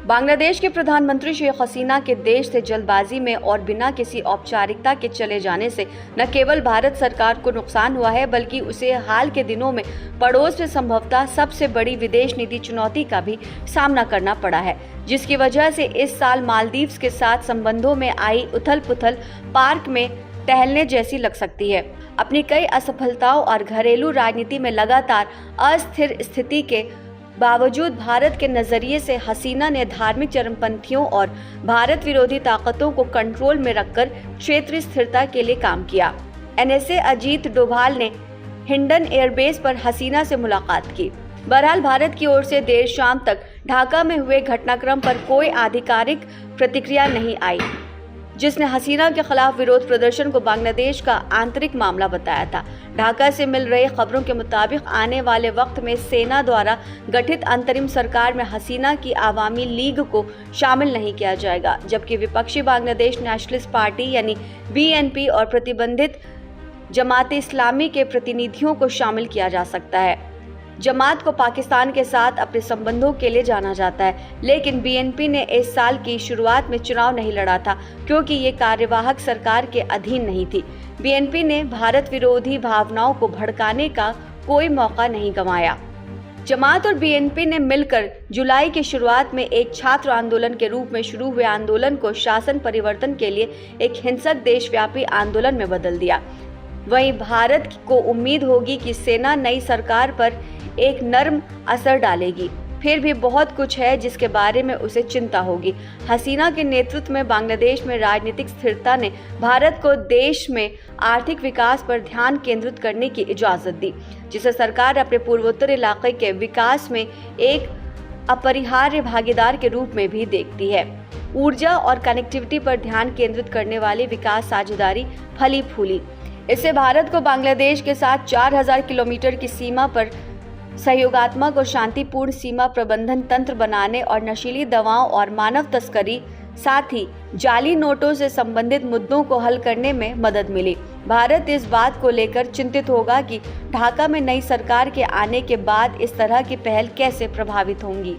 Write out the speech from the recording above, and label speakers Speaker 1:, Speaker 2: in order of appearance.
Speaker 1: बांग्लादेश के प्रधानमंत्री शेख हसीना के देश से जल्दबाजी में और बिना किसी औपचारिकता के चले जाने से न केवल भारत सरकार को नुकसान हुआ है, बल्कि उसे हाल के दिनों में पड़ोस में संभवतः सबसे बड़ी विदेश नीति चुनौती का भी सामना करना पड़ा है, जिसकी वजह से इस साल मालदीव्स के साथ संबंधों में आई उथल पुथल पार्क में टहलने जैसी लग सकती है। अपनी कई असफलताओं और घरेलू राजनीति में लगातार अस्थिर स्थिति के बावजूद भारत के नजरिए से हसीना ने धार्मिक चरमपंथियों और भारत विरोधी ताकतों को कंट्रोल में रखकर क्षेत्रीय स्थिरता के लिए काम किया। एनएसए अजीत डोभाल ने हिंडन एयरबेस पर हसीना से मुलाकात की। बहरहाल भारत की ओर से देर शाम तक ढाका में हुए घटनाक्रम पर कोई आधिकारिक प्रतिक्रिया नहीं आई, जिसने हसीना के खिलाफ विरोध प्रदर्शन को बांग्लादेश का आंतरिक मामला बताया था। ढाका से मिल रही खबरों के मुताबिक आने वाले वक्त में सेना द्वारा गठित अंतरिम सरकार में हसीना की आवामी लीग को शामिल नहीं किया जाएगा, जबकि विपक्षी बांग्लादेश नेशनलिस्ट पार्टी यानी बीएनपी और प्रतिबंधित जमात इस्लामी के प्रतिनिधियों को शामिल किया जा सकता है। जमात को पाकिस्तान के साथ अपने संबंधों के लिए जाना जाता है, लेकिन बीएनपी ने इस साल की शुरुआत में चुनाव नहीं लड़ा था क्योंकि ये कार्यवाहक सरकार के अधीन नहीं थी। बीएनपी ने भारत विरोधी भावनाओं को भड़काने का कोई मौका नहीं गंवाया। जमात और बीएनपी ने मिलकर जुलाई की शुरुआत में एक छात्र आंदोलन के रूप में शुरू हुए आंदोलन को शासन परिवर्तन के लिए एक हिंसक देशव्यापी आंदोलन में बदल दिया। वहीं भारत को उम्मीद होगी कि सेना नई सरकार पर एक नर्म असर डालेगी। फिर भी बहुत कुछ है जिसके बारे में उसे चिंता होगी। हसीना के नेतृत्व में बांग्लादेश में राजनीतिक स्थिरता ने भारत को देश में आर्थिक विकास पर ध्यान केंद्रित करने की इजाजत दी, जिसे सरकार अपने पूर्वोत्तर इलाके के विकास में एक अपरिहार्य भागीदार के रूप में भी देखती है। ऊर्जा और कनेक्टिविटी पर ध्यान केंद्रित करने वाली विकास साझेदारी फली फूली। इससे भारत को बांग्लादेश के साथ 4000 किलोमीटर की सीमा पर सहयोगात्मक और शांतिपूर्ण सीमा प्रबंधन तंत्र बनाने और नशीली दवाओं और मानव तस्करी, साथ ही जाली नोटों से संबंधित मुद्दों को हल करने में मदद मिली। भारत इस बात को लेकर चिंतित होगा कि ढाका में नई सरकार के आने के बाद इस तरह की पहल कैसे प्रभावित होंगी।